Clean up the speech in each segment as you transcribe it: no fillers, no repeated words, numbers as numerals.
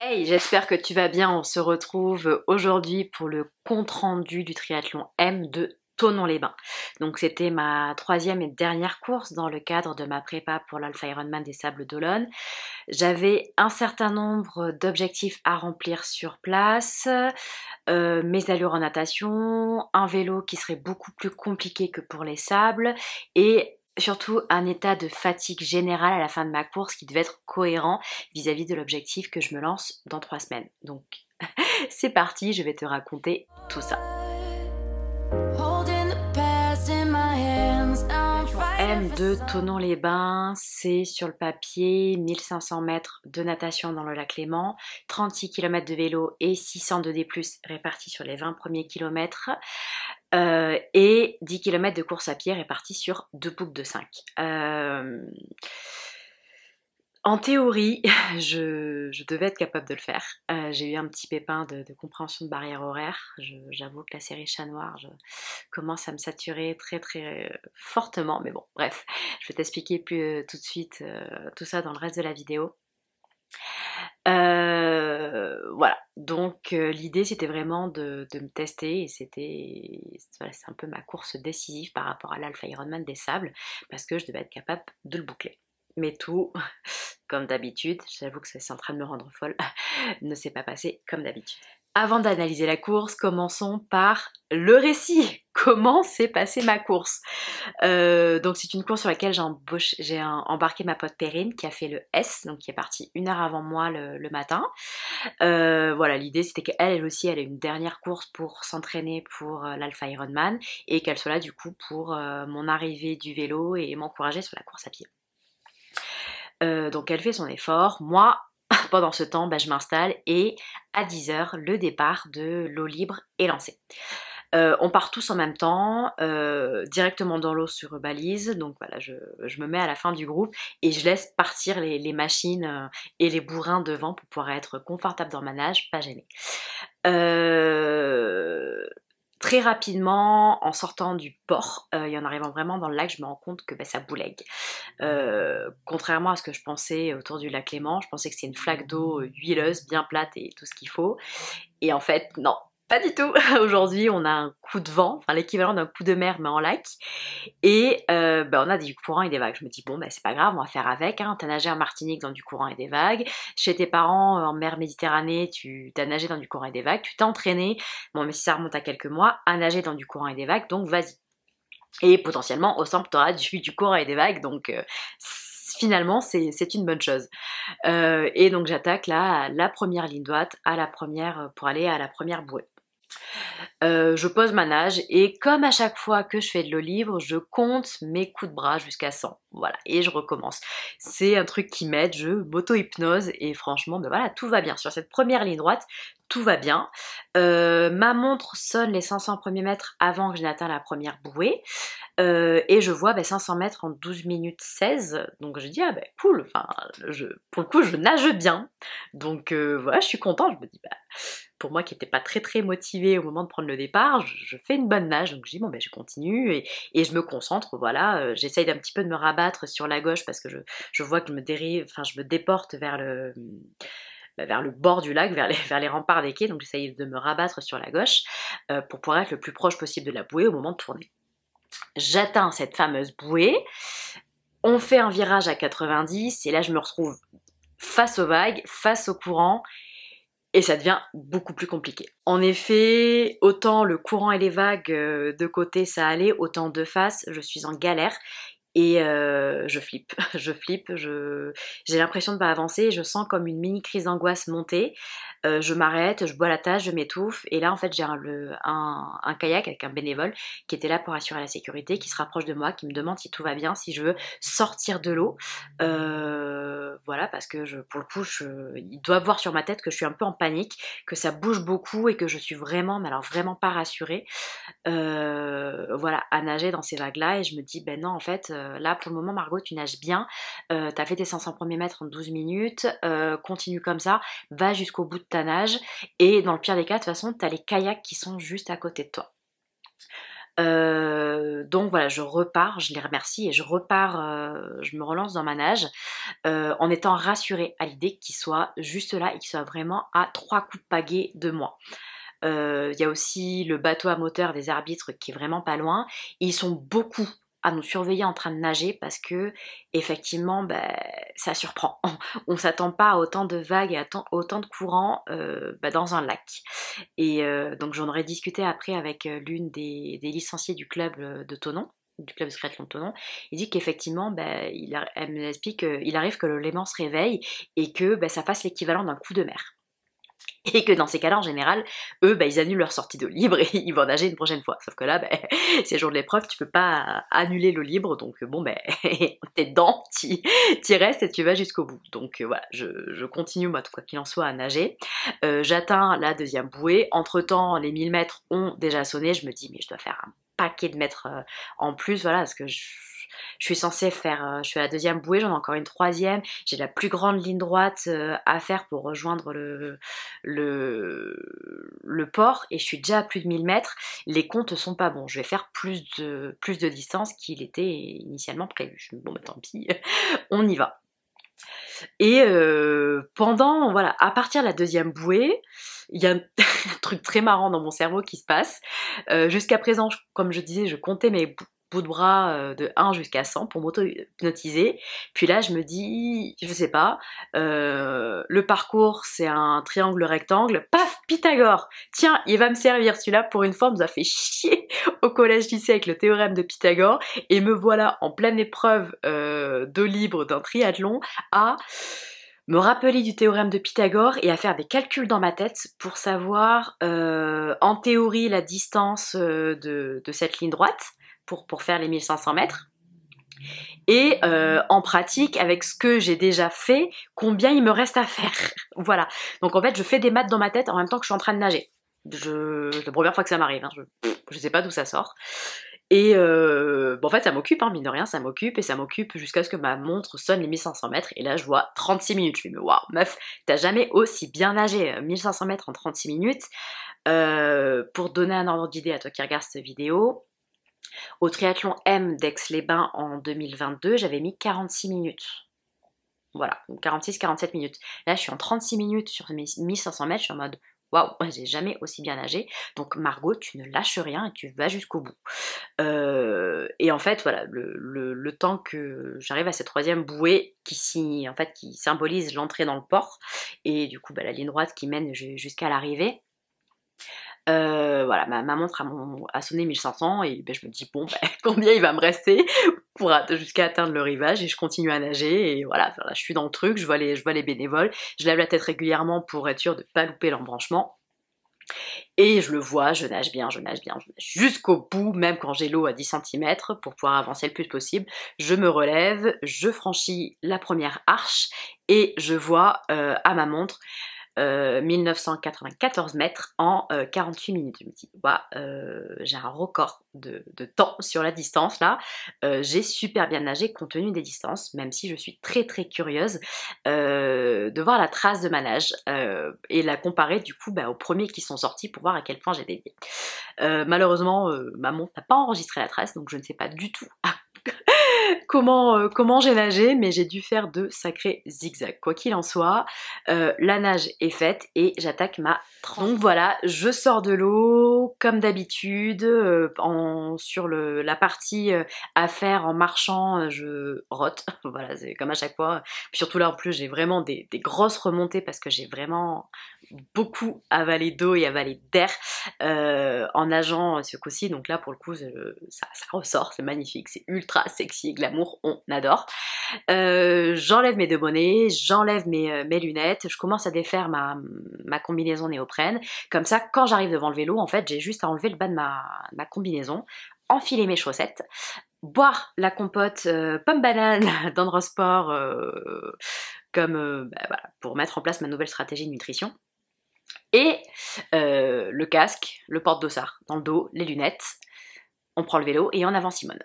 Hey, j'espère que tu vas bien. On se retrouve aujourd'hui pour le compte-rendu du triathlon M de Thonon-les-Bains. Donc c'était ma troisième et dernière course dans le cadre de ma prépa pour l'Alpha Ironman des Sables d'Olonne. J'avais un certain nombre d'objectifs à remplir sur place, mes allures en natation, un vélo qui serait beaucoup plus compliqué que pour les sables et surtout un état de fatigue générale à la fin de ma course qui devait être cohérent vis-à-vis de l'objectif que je me lance dans 3 semaines. Donc c'est parti, je vais te raconter tout ça. M de Thonon-les-Bains, c'est sur le papier 1500 mètres de natation dans le lac Léman, 36 km de vélo et 600 de D+, répartis sur les 20 premiers kilomètres, et 10 km de course à pied répartis sur 2 boucles de 5. En théorie, je devais être capable de le faire. J'ai eu un petit pépin de compréhension de barrière horaire. J'avoue que la série Chat Noir commence à me saturer très très fortement. Mais bon, bref, je vais t'expliquer plus tout de suite tout ça dans le reste de la vidéo. Voilà, donc l'idée c'était vraiment de me tester et voilà, c'est un peu ma course décisive par rapport à l'Alpha Ironman des Sables parce que je devais être capable de le boucler. Mais tout, comme d'habitude, j'avoue que c'est en train de me rendre folle, ne s'est pas passé comme d'habitude. Avant d'analyser la course, commençons par le récit. Comment s'est passée ma course? Donc c'est une course sur laquelle j'ai embarqué ma pote Perrine qui a fait le S, donc qui est partie 1 heure avant moi le matin. Voilà, l'idée c'était qu'elle aussi elle ait une dernière course pour s'entraîner pour l'Alpha Ironman et qu'elle soit là du coup pour mon arrivée du vélo et m'encourager sur la course à pied. Donc elle fait son effort, moi pendant ce temps je m'installe et à 10 h le départ de l'eau libre est lancé. On part tous en même temps, directement dans l'eau sur balise, donc voilà, je me mets à la fin du groupe et je laisse partir les machines et les bourrins devant pour pouvoir être confortable dans ma nage, pas gênée. Très rapidement, en sortant du port et en arrivant vraiment dans le lac, je me rends compte que ça boulegue. Contrairement à ce que je pensais autour du lac Léman, je pensais que c'était une flaque d'eau huileuse, bien plate et tout ce qu'il faut. Et en fait, non, pas du tout. Aujourd'hui, on a un coup de vent, enfin l'équivalent d'un coup de mer mais en lac. Et on a du courant et des vagues. Je me dis, bon, c'est pas grave, on va faire avec. Hein. T'as nagé en Martinique dans du courant et des vagues. Chez tes parents en mer Méditerranée, tu as nagé dans du courant et des vagues. Tu t'es entraîné, bon, mais si ça remonte à quelques mois, à nager dans du courant et des vagues, donc vas-y. Et potentiellement, au centre, tu auras du courant et des vagues, donc finalement, c'est une bonne chose. Et donc, j'attaque là la première ligne droite pour aller à la première bouée. Je pose ma nage et comme à chaque fois que je fais de l'eau libre, je compte mes coups de bras jusqu'à 100. Voilà, et je recommence. C'est un truc qui m'aide, je m'auto-hypnose et franchement, voilà, tout va bien. Sur cette première ligne droite, tout va bien. Ma montre sonne les 500 premiers mètres avant que je n'atteigne la première bouée. Et je vois 500 mètres en 12 minutes 16. Donc je dis, ah cool, enfin, pour le coup, je nage bien. Donc voilà, je suis contente. Je me dis, pour moi qui n'étais pas très très motivée au moment de prendre le départ, je fais une bonne nage. Donc je dis, bon, je continue et je me concentre. Voilà, j'essaye d'un petit peu de me rabattre sur la gauche parce que je vois que je me déporte vers le bord du lac, vers les remparts des quais. Donc j'essaye de me rabattre sur la gauche pour pouvoir être le plus proche possible de la bouée au moment de tourner. J'atteins cette fameuse bouée, on fait un virage à 90 et là je me retrouve face aux vagues, face au courant et ça devient beaucoup plus compliqué. En effet, autant le courant et les vagues de côté ça allait, autant de face je suis en galère. Et je flippe, j'ai l'impression de ne pas avancer, je sens comme une mini crise d'angoisse monter, je m'arrête, je bois la tasse, je m'étouffe, et là en fait j'ai un kayak avec un bénévole qui était là pour assurer la sécurité, qui se rapproche de moi, qui me demande si tout va bien, si je veux sortir de l'eau, voilà, parce que pour le coup, il doit voir sur ma tête que je suis un peu en panique, que ça bouge beaucoup et que je suis vraiment, mais alors vraiment pas rassurée. Voilà, à nager dans ces vagues-là et je me dis, non, en fait, là, pour le moment, Margot, tu nages bien, t'as fait tes 500 premiers mètres en 12 minutes, continue comme ça, va jusqu'au bout de ta nage et dans le pire des cas, de toute façon, t'as les kayaks qui sont juste à côté de toi. Donc voilà, je repars, je les remercie et je repars, je me relance dans ma nage en étant rassurée à l'idée qu'ils soient juste là et qu'ils soient vraiment à 3 coups de pagaie de moi. Il y a aussi le bateau à moteur des arbitres qui est vraiment pas loin. Ils sont beaucoup à nous surveiller en train de nager parce que effectivement ça surprend. On s'attend pas à autant de vagues et à autant de courants dans un lac. Et donc j'en aurais discuté après avec l'une des licenciées du club de Thonon, du club de triathlon de Thonon. Il dit qu'effectivement, elle me explique qu'il arrive que le Léman se réveille et que ça fasse l'équivalent d'un coup de mer. Et que dans ces cas-là, en général, eux, ils annulent leur sortie d'eau libre et ils vont nager une prochaine fois. Sauf que là, c'est le jour de l'épreuve, tu peux pas annuler l'eau libre, donc t'es dedans, t'y restes et tu vas jusqu'au bout. Donc voilà, je continue, moi, quoi qu'il en soit, à nager. J'atteins la deuxième bouée. Entre-temps, les 1000 mètres ont déjà sonné. Je me dis, mais je dois faire un paquet de mètres en plus, voilà, parce que je suis censée faire, je suis à la deuxième bouée, j'en ai encore une troisième, j'ai la plus grande ligne droite à faire pour rejoindre le port et je suis déjà à plus de 1000 mètres, les comptes sont pas bons, je vais faire plus de distance qu'il était initialement prévu. Je me dis, bon tant pis, on y va. Et voilà, à partir de la deuxième bouée, il y a un truc très marrant dans mon cerveau qui se passe. Jusqu'à présent, comme je disais, je comptais mes bouts de bras de 1 jusqu'à 100 pour m'auto-hypnotiser. Puis là, je me dis, je sais pas, le parcours, c'est un triangle rectangle. Paf, Pythagore! Tiens, il va me servir. Celui-là, pour une fois, nous a fait chier au collège-lycée avec le théorème de Pythagore. Et me voilà en pleine épreuve d'eau libre d'un triathlon à me rappeler du théorème de Pythagore et à faire des calculs dans ma tête pour savoir en théorie la distance de cette ligne droite pour faire les 1500 mètres et en pratique avec ce que j'ai déjà fait, combien il me reste à faire. Voilà, donc en fait je fais des maths dans ma tête en même temps que je suis en train de nager. C'est la première fois que ça m'arrive, hein. Je sais pas d'où ça sort. Et en fait ça m'occupe, hein, mine de rien ça m'occupe et ça m'occupe jusqu'à ce que ma montre sonne les 1500 mètres et là je vois 36 minutes. Je me dis waouh meuf, t'as jamais aussi bien nagé 1500 mètres en 36 minutes. Pour donner un ordre d'idée à toi qui regarde cette vidéo, au triathlon M d'Aix-les-Bains en 2022 j'avais mis 46 minutes. Voilà, 46-47 minutes. Là je suis en 36 minutes sur mes 1500 mètres, je suis en mode waouh, j'ai jamais aussi bien nagé. Donc Margot, tu ne lâches rien et tu vas jusqu'au bout. Et en fait, voilà, le temps que j'arrive à cette troisième bouée qui symbolise l'entrée dans le port, et du coup, la ligne droite qui mène jusqu'à l'arrivée. Voilà, ma montre a sonné 1500 et je me dis bon, combien il va me rester jusqu'à atteindre le rivage et je continue à nager et voilà, je suis dans le truc, je vois les bénévoles, je lève la tête régulièrement pour être sûre de ne pas louper l'embranchement. Et je le vois, je nage bien jusqu'au bout, même quand j'ai l'eau à 10 cm pour pouvoir avancer le plus possible. Je me relève, je franchis la première arche et je vois à ma montre 1994 mètres en 48 minutes. Je me dis, j'ai un record de temps sur la distance là. J'ai super bien nagé compte tenu des distances, même si je suis très très curieuse de voir la trace de ma nage et la comparer du coup aux premiers qui sont sortis pour voir à quel point j'ai dévié. Malheureusement, ma montre n'a pas enregistré la trace, donc je ne sais pas du tout comment j'ai nagé, mais j'ai dû faire de sacrés zigzags. Quoi qu'il en soit, la nage est faite et j'attaque ma transition. Donc voilà, je sors de l'eau comme d'habitude, sur la partie à faire en marchant, je rote. Voilà, c'est comme à chaque fois. Puis surtout là en plus, j'ai vraiment des grosses remontées parce que j'ai vraiment beaucoup avalé d'eau et avalé d'air en nageant ce coup-ci. Donc là pour le coup ça ressort, c'est magnifique, c'est ultra sexy et glamour, on adore. J'enlève mes deux bonnets, j'enlève mes lunettes, je commence à défaire ma combinaison néoprène. Comme ça quand j'arrive devant le vélo, en fait j'ai juste à enlever le bas de ma combinaison, enfiler mes chaussettes, boire la compote pomme banane d'Androsport voilà, pour mettre en place ma nouvelle stratégie de nutrition. Et le casque, le porte-dossard dans le dos, les lunettes, on prend le vélo et en avant Simone.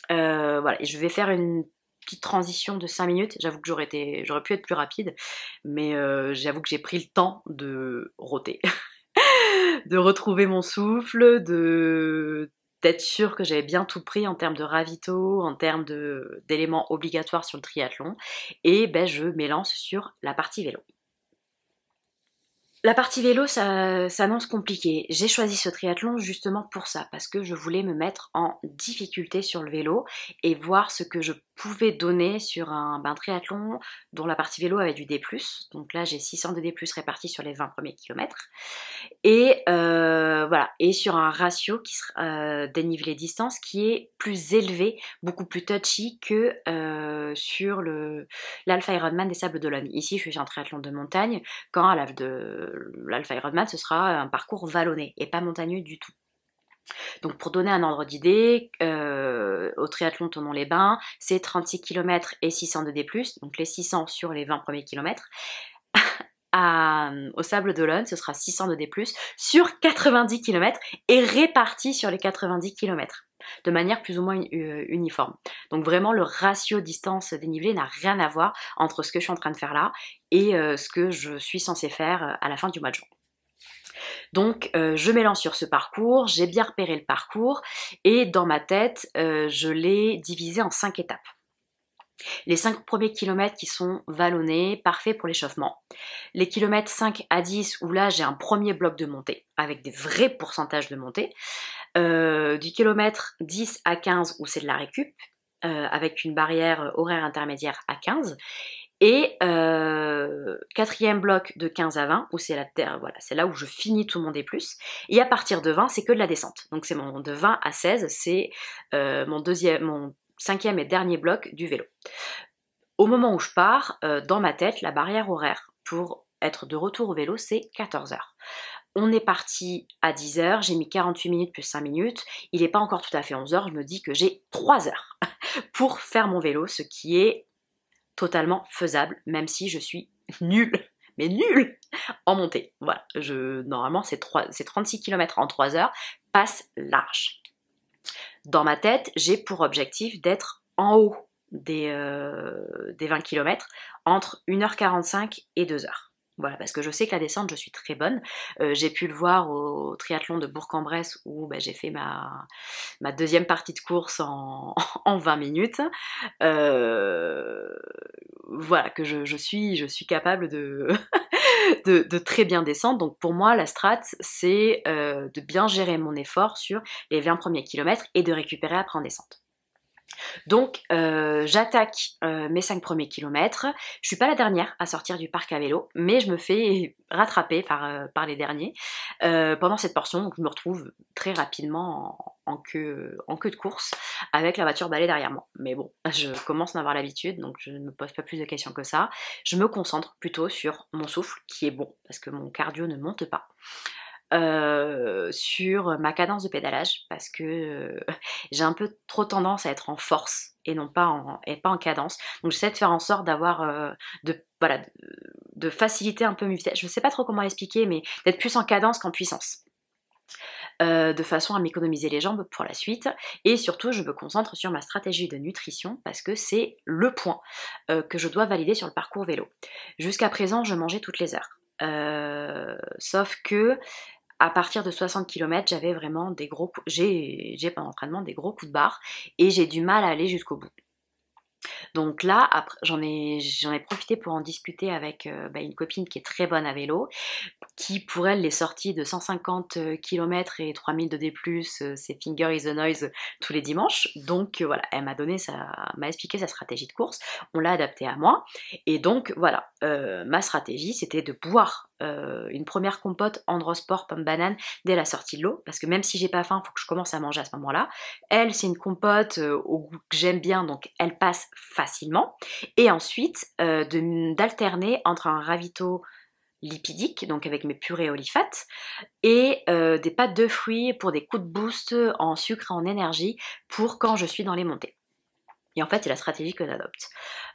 Voilà, et je vais faire une petite transition de 5 minutes. J'avoue que j'aurais pu être plus rapide, mais j'avoue que j'ai pris le temps de rôter, de retrouver mon souffle, de d'être sûre que j'avais bien tout pris en termes de ravito, en termes d'éléments obligatoires sur le triathlon, et ben, je m'élance sur la partie vélo. La partie vélo, ça s'annonce compliqué. J'ai choisi ce triathlon justement pour ça, parce que je voulais me mettre en difficulté sur le vélo et voir ce que je pouvais donner sur un triathlon dont la partie vélo avait du D+. Donc là, j'ai 600 de D+, répartis sur les 20 premiers kilomètres. Et voilà, et sur un ratio qui sera dénivelé distance qui est plus élevé, beaucoup plus touchy que sur l'Alpha Ironman des Sables d'Olonne. Ici, je suis sur un triathlon de montagne, quand à l'Alpha Ironman, ce sera un parcours vallonné et pas montagneux du tout. Donc pour donner un ordre d'idée, au triathlon Thonon-les-Bains, c'est 36 km et 600 de D+, donc les 600 sur les 20 premiers kilomètres. Au Sable d'Olonne, ce sera 600 de D+, sur 90 km et réparti sur les 90 km, de manière plus ou moins uniforme. Donc vraiment, le ratio distance dénivelé n'a rien à voir entre ce que je suis en train de faire là et ce que je suis censée faire à la fin du mois de juin. Donc je m'élance sur ce parcours, j'ai bien repéré le parcours et dans ma tête, je l'ai divisé en 5 étapes. Les 5 premiers kilomètres qui sont vallonnés, parfaits pour l'échauffement. Les kilomètres 5 à 10 où là j'ai un premier bloc de montée avec des vrais pourcentages de montée. Du kilomètre 10 à 15 où c'est de la récup avec une barrière horaire intermédiaire à 15. Et quatrième bloc de 15 à 20 où c'est voilà, c'est là où je finis tout mon D+. Et à partir de 20 c'est que de la descente. Donc c'est de 20 à 16 c'est mon 5e et dernier bloc du vélo. Au moment où je pars, dans ma tête, la barrière horaire pour être de retour au vélo, c'est 14h. On est parti à 10h, j'ai mis 48 minutes plus 5 minutes, il n'est pas encore tout à fait 11h, je me dis que j'ai 3 heures pour faire mon vélo, ce qui est totalement faisable, même si je suis nulle, mais nulle en montée. Voilà, normalement c'est 36 km en 3 heures, passe large. Dans ma tête, j'ai pour objectif d'être en haut des 20 km entre 1h45 et 2h. Voilà, parce que je sais que la descente, je suis très bonne. J'ai pu le voir au triathlon de Bourg-en-Bresse où j'ai fait ma deuxième partie de course en 20 minutes. Voilà, que je suis capable de très bien descendre. Donc pour moi, la strat, c'est de bien gérer mon effort sur les 20 premiers kilomètres et de récupérer après en descente. Donc j'attaque mes 5 premiers kilomètres. Je suis pas la dernière à sortir du parc à vélo, mais je me fais rattraper par les derniers pendant cette portion. Donc je me retrouve très rapidement en queue de course avec la voiture balai derrière moi. Mais bon, je commence à en avoir l'habitude, donc je ne me pose pas plus de questions que ça. Je me concentre plutôt sur mon souffle, qui est bon, parce que mon cardio ne monte pas. Sur ma cadence de pédalage parce que j'ai un peu trop tendance à être en force et non pas en cadence. Donc j'essaie de faire en sorte d'avoir de faciliter un peu mes vitesses. Je ne sais pas trop comment l'expliquer, mais d'être plus en cadence qu'en puissance. De façon à m'économiser les jambes pour la suite. Et surtout, je me concentre sur ma stratégie de nutrition parce que c'est le point que je dois valider sur le parcours vélo. Jusqu'à présent, je mangeais toutes les heures. Sauf que à partir de 60 km, j'avais vraiment des gros coups, j'ai pendant l'entraînement des gros coups de barre et j'ai du mal à aller jusqu'au bout. Donc là, après, j'en ai profité pour en discuter avec une copine qui est très bonne à vélo, qui pour elle les sorties de 150 km et 3000 de D+, c'est Finger is the Noise tous les dimanches. Donc voilà, elle m'a expliqué sa stratégie de course, on l'a adaptée à moi. Et donc voilà, ma stratégie c'était de boire une première compote Androsport pomme banane dès la sortie de l'eau, parce que même si j'ai pas faim, il faut que je commence à manger à ce moment-là. Elle, c'est une compote au goût que j'aime bien, donc elle passe facilement. Et ensuite, d'alterner entre un ravito lipidique, donc avec mes purées olifate, et des pâtes de fruits pour des coups de boost en sucre et en énergie pour quand je suis dans les montées. Et en fait, c'est la stratégie que j'adopte.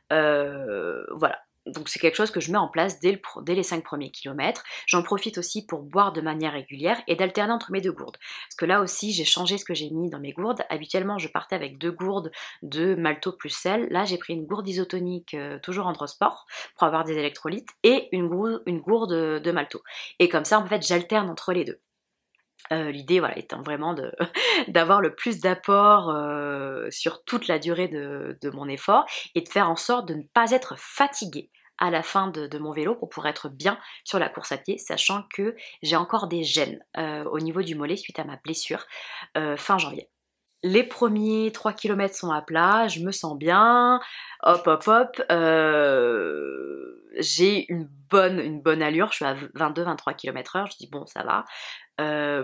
Voilà. Donc c'est quelque chose que je mets en place dès les 5 premiers kilomètres. J'en profite aussi pour boire de manière régulière et d'alterner entre mes 2 gourdes. Parce que là aussi, j'ai changé ce que j'ai mis dans mes gourdes. Habituellement, je partais avec 2 gourdes de malto plus sel. Là, j'ai pris une gourde isotonique, toujours Androsport, pour avoir des électrolytes, et une gourde de malto. Et comme ça, en fait, j'alterne entre les deux. L'idée voilà, étant vraiment d'avoir le plus d'apport sur toute la durée de mon effort et de faire en sorte de ne pas être fatiguée à la fin de mon vélo pour pouvoir être bien sur la course à pied, sachant que j'ai encore des gênes au niveau du mollet suite à ma blessure fin janvier. Les premiers 3 kilomètres sont à plat, je me sens bien, hop hop hop, j'ai une bonne allure, je suis à 22-23 km/h, je dis bon ça va,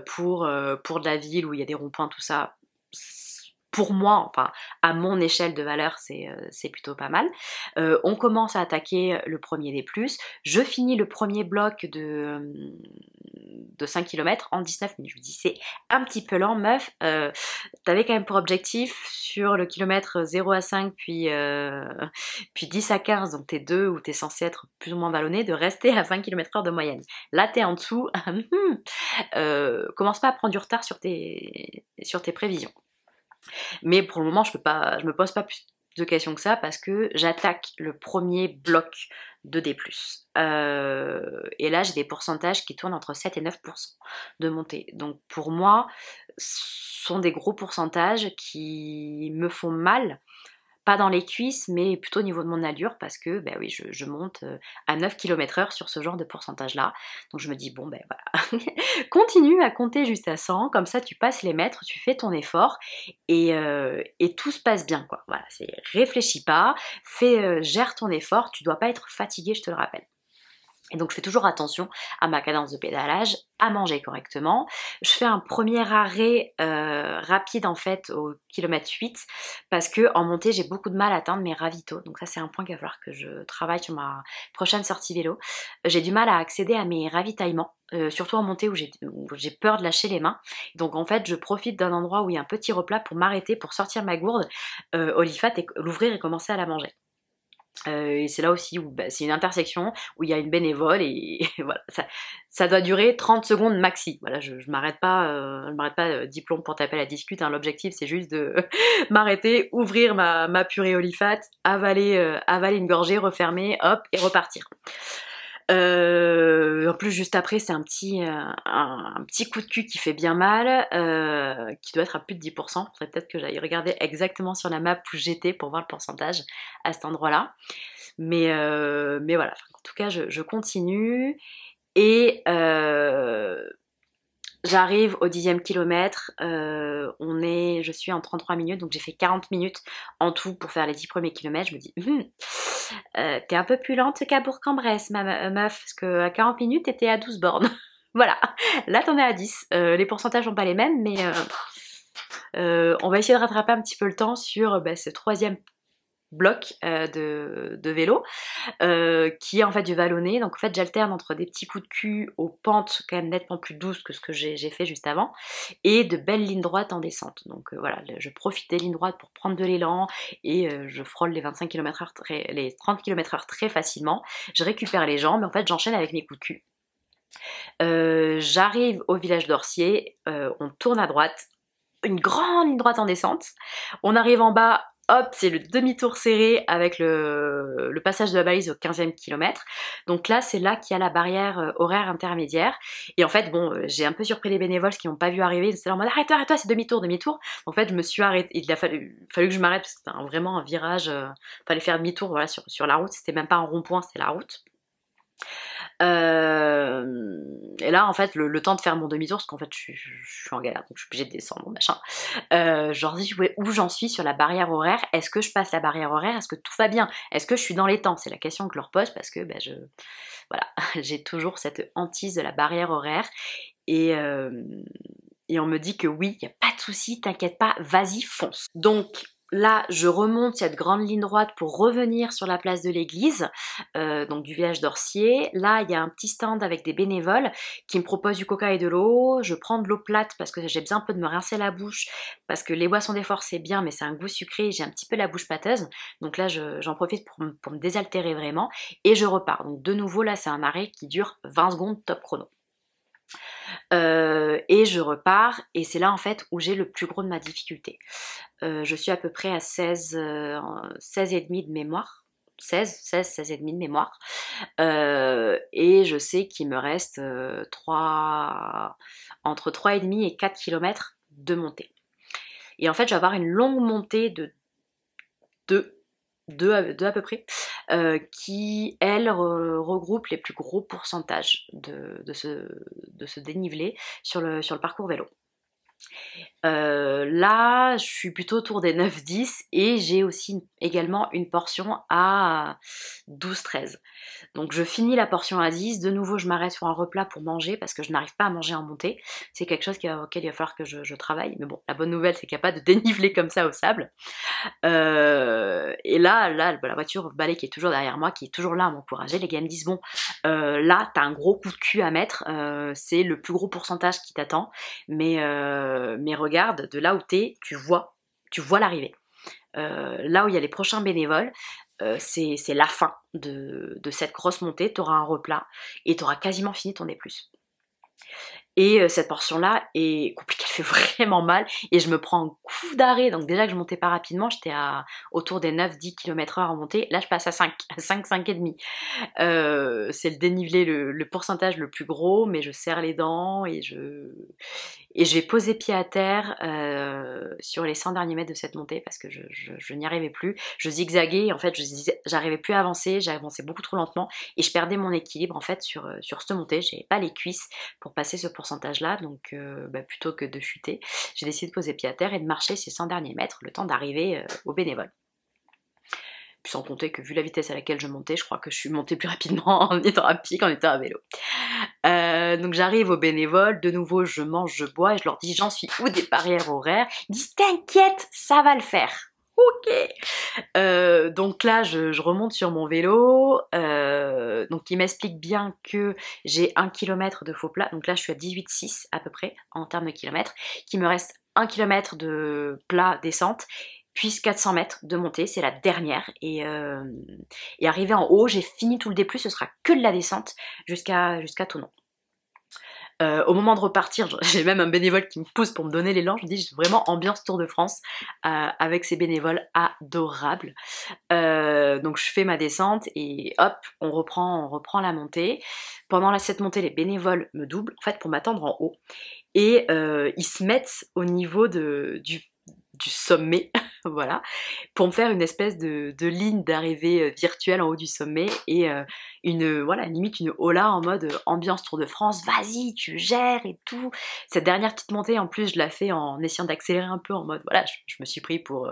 pour de la ville où il y a des ronds-points, tout ça, pour moi, enfin à mon échelle de valeur, c'est plutôt pas mal. On commence à attaquer le premier des plus. Je finis le premier bloc de 5 km en 19 minutes. Je me dis c'est un petit peu lent, meuf. T'avais quand même pour objectif sur le kilomètre 0 à 5 puis 10 à 15, donc t'es 2 où t'es censé être plus ou moins vallonné, de rester à 20 km/h de moyenne. Là t'es en dessous. Commence pas à prendre du retard sur tes prévisions. Mais pour le moment, je me pose pas plus de questions que ça parce que j'attaque le premier bloc de D+. Et là, j'ai des pourcentages qui tournent entre 7 et 9% de montée. Donc pour moi, ce sont des gros pourcentages qui me font mal. Pas dans les cuisses, mais plutôt au niveau de mon allure parce que ben oui, je monte à 9 km/h sur ce genre de pourcentage-là. Donc je me dis, bon ben voilà, continue à compter jusqu'à 100, comme ça tu passes les mètres, tu fais ton effort et tout se passe bien, quoi. Voilà, réfléchis pas, gère ton effort, tu dois pas être fatigué, je te le rappelle. Et donc je fais toujours attention à ma cadence de pédalage, à manger correctement. Je fais un premier arrêt rapide en fait au kilomètre 8 parce que en montée j'ai beaucoup de mal à atteindre mes ravitaux. Donc ça c'est un point qu'il va falloir que je travaille sur ma prochaine sortie vélo. J'ai du mal à accéder à mes ravitaillements. Surtout en montée où j'ai peur de lâcher les mains. Donc en fait je profite d'un endroit où il y a un petit replat pour m'arrêter, pour sortir ma gourde, Olifat et l'ouvrir et commencer à la manger. Et c'est là aussi où c'est une intersection où il y a une bénévole et voilà, ça doit durer 30 secondes maxi. Voilà, je m'arrête pas, diplôme pour taper la discute, hein. L'objectif c'est juste de m'arrêter, ouvrir ma purée Olifat, avaler une gorgée, refermer, hop, et repartir. En plus juste après c'est un petit coup de cul qui fait bien mal, qui doit être à plus de 10%. Faudrait peut-être que j'aille regarder exactement sur la map où j'étais pour voir le pourcentage à cet endroit-là. Mais voilà, en tout cas je continue et j'arrive au 10e kilomètre, je suis en 33 minutes, donc j'ai fait 40 minutes en tout pour faire les 10 premiers kilomètres. Je me dis, t'es un peu plus lente qu'à Bourg-en-Bresse, ma meuf, parce qu'à 40 minutes, t'étais à 12 bornes. Voilà, là t'en es à 10. Les pourcentages sont pas les mêmes, mais on va essayer de rattraper un petit peu le temps sur ce troisième bloc de vélo qui est en fait du vallonné. Donc en fait j'alterne entre des petits coups de cul aux pentes quand même nettement plus douces que ce que j'ai fait juste avant et de belles lignes droites en descente. Donc voilà, je profite des lignes droites pour prendre de l'élan et je frôle les 25 km/h, les 30 km/h très facilement. Je récupère les jambes et en fait j'enchaîne avec mes coups de cul. J'arrive au village d'Orcier, on tourne à droite, une grande ligne droite en descente. On arrive en bas, hop, c'est le demi-tour serré avec le passage de la balise au 15e kilomètre. Donc là, c'est là qu'il y a la barrière horaire intermédiaire. Et en fait, bon, j'ai un peu surpris les bénévoles qui n'ont pas vu arriver. C'était en mode arrête-toi, c'est demi-tour. En fait, je me suis arrêtée. Il a fallu que je m'arrête parce que c'était vraiment un virage. Fallait faire demi-tour voilà, sur la route. C'était même pas un rond-point, c'était la route. Et là en fait le temps de faire mon demi-tour parce qu'en fait je suis en galère donc je suis obligée de descendre machin, je leur dis où j'en suis sur la barrière horaire, est-ce que je passe la barrière horaire, est-ce que tout va bien, est-ce que je suis dans les temps, c'est la question que je leur pose parce que voilà, j'ai toujours cette hantise de la barrière horaire et on me dit que oui, il n'y a pas de souci, t'inquiète pas, vas-y fonce. Donc là, je remonte cette grande ligne droite pour revenir sur la place de l'église, donc du village d'Orcier. Là, il y a un petit stand avec des bénévoles qui me proposent du coca et de l'eau. Je prends de l'eau plate parce que j'ai besoin un peu de me rincer la bouche, parce que les boissons d'effort c'est bien, mais c'est un goût sucré, j'ai un petit peu la bouche pâteuse. Donc là, j'en profite pour me désaltérer vraiment, et je repars. Donc de nouveau, là, c'est un arrêt qui dure 20 secondes top chrono. Et je repars et c'est là en fait où j'ai le plus gros de ma difficulté. Je suis à peu près à 16 et demi de mémoire, 16 et demi de mémoire. Et je sais qu'il me reste entre 3,5 et 4 km de montée. Et en fait, je vais avoir une longue montée de 2 à peu près, qui, elle, regroupe les plus gros pourcentages de ce dénivelé sur le parcours vélo. Là, je suis plutôt autour des 9-10 et j'ai aussi également une portion à 12-13. Donc je finis la portion à 10, de nouveau je m'arrête sur un replat pour manger parce que je n'arrive pas à manger en montée. C'est quelque chose auquel il va falloir que je travaille. Mais bon, la bonne nouvelle c'est qu'il n'y a pas de dénivelé comme ça au sable. Et là, la voiture balai qui est toujours derrière moi, qui est toujours là à m'encourager, les gars me disent bon, là t'as un gros coup de cul à mettre, c'est le plus gros pourcentage qui t'attend, mais regarde, de là où t'es, tu vois l'arrivée. Là où il y a les prochains bénévoles, c'est la fin de cette grosse montée, t'auras un replat et t'auras quasiment fini ton D+. Et cette portion-là est compliquée, elle fait vraiment mal et je me prends un coup d'arrêt. Donc déjà que je montais pas rapidement, j'étais autour des 9-10 km/h en montée. Là, je passe à 5,5. C'est le dénivelé, le pourcentage le plus gros, mais je serre les dents et j'ai posé pied à terre sur les 100 derniers mètres de cette montée parce que je n'y arrivais plus. Je zigzaguais et en fait, j'arrivais plus à avancer, j'avançais beaucoup trop lentement et je perdais mon équilibre en fait sur cette montée. J'avais pas les cuisses pour passer ce pourcentage-là, donc plutôt que de chuter, j'ai décidé de poser pied à terre et de marcher ces 100 derniers mètres, le temps d'arriver au bénévole. Puis sans compter que vu la vitesse à laquelle je montais, je crois que je suis montée plus rapidement en étant à pied qu'en étant à vélo. Donc j'arrive aux bénévoles, de nouveau je mange, je bois et je leur dis j'en suis où des barrières horaires. Ils disent t'inquiète, ça va le faire. Ok. Donc là je remonte sur mon vélo, donc il m'explique bien que j'ai 1 km de faux plat, donc là je suis à 18,6 à peu près en termes de kilomètres, qu'il me reste 1 km de plat descente, puis 400 mètres de montée, c'est la dernière, et arrivé en haut, j'ai fini tout le D+, ce sera que de la descente jusqu'à Thonon. Au moment de repartir, j'ai même un bénévole qui me pousse pour me donner l'élan. Je me dis, j'ai vraiment ambiance Tour de France avec ces bénévoles adorables. Donc je fais ma descente et hop, on reprend la montée. Pendant cette montée, les bénévoles me doublent en fait pour m'attendre en haut et ils se mettent au niveau du sommet, voilà, pour me faire une espèce de ligne d'arrivée virtuelle en haut du sommet et limite une hola en mode ambiance Tour de France, vas-y, tu gères et tout. Cette dernière petite montée, en plus, je la fais en essayant d'accélérer un peu en mode, voilà, je me suis pris pour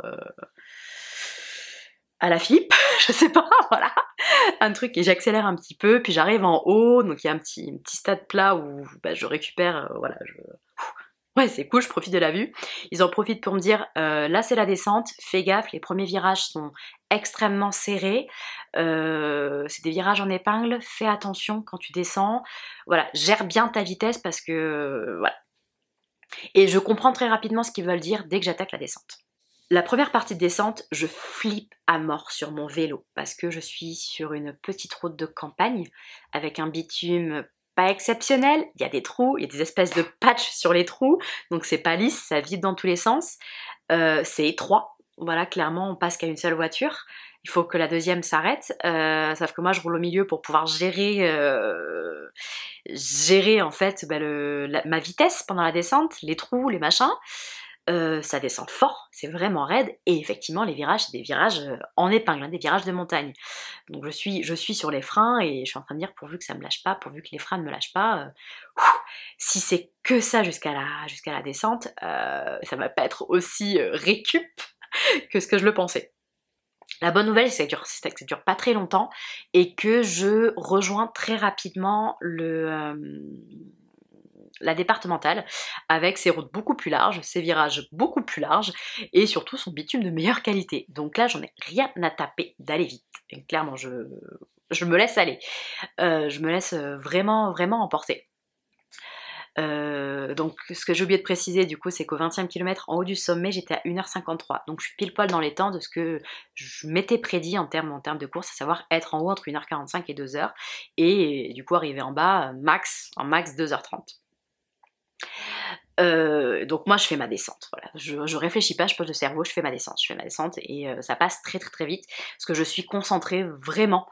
à la Philippe, je sais pas, voilà, un truc, et j'accélère un petit peu, puis j'arrive en haut, donc il y a un petit stade plat où je récupère, ouais, c'est cool, je profite de la vue. Ils en profitent pour me dire, là c'est la descente, fais gaffe, les premiers virages sont extrêmement serrés, c'est des virages en épingle, fais attention quand tu descends, voilà, gère bien ta vitesse parce que, voilà. Et je comprends très rapidement ce qu'ils veulent dire dès que j'attaque la descente. La première partie de descente, je flippe à mort sur mon vélo parce que je suis sur une petite route de campagne avec un bitume pas exceptionnel, il y a des trous, il y a des espèces de patchs sur les trous, donc c'est pas lisse, ça vibre dans tous les sens, c'est étroit, voilà, clairement on passe qu'à une seule voiture, il faut que la deuxième s'arrête, sauf que moi je roule au milieu pour pouvoir gérer en fait ma vitesse pendant la descente, les trous, les machins. Ça descend fort, c'est vraiment raide, et effectivement les virages, c'est des virages en épingle, hein, des virages de montagne. Donc je suis sur les freins et je suis en train de dire pourvu que ça me lâche pas, pourvu que les freins ne me lâchent pas. Si c'est que ça jusqu'à la descente, ça va pas être aussi récup que ce que je le pensais. La bonne nouvelle, c'est que ça dure pas très longtemps et que je rejoins très rapidement la départementale, avec ses routes beaucoup plus larges, ses virages beaucoup plus larges, et surtout son bitume de meilleure qualité. Donc là, j'en ai rien à taper d'aller vite. Et clairement, je me laisse aller. Je me laisse vraiment, vraiment emporter. Donc ce que j'ai oublié de préciser du coup, c'est qu'au 20e kilomètre en haut du sommet, j'étais à 1h53. Donc je suis pile poil dans les temps de ce que je m'étais prédit en termes de course, à savoir être en haut entre 1h45 et 2h, et du coup arriver en bas en max 2h30. Donc moi je fais ma descente, voilà. Je réfléchis pas, je pose le cerveau, je fais ma descente et ça passe très très très vite parce que je suis concentrée vraiment.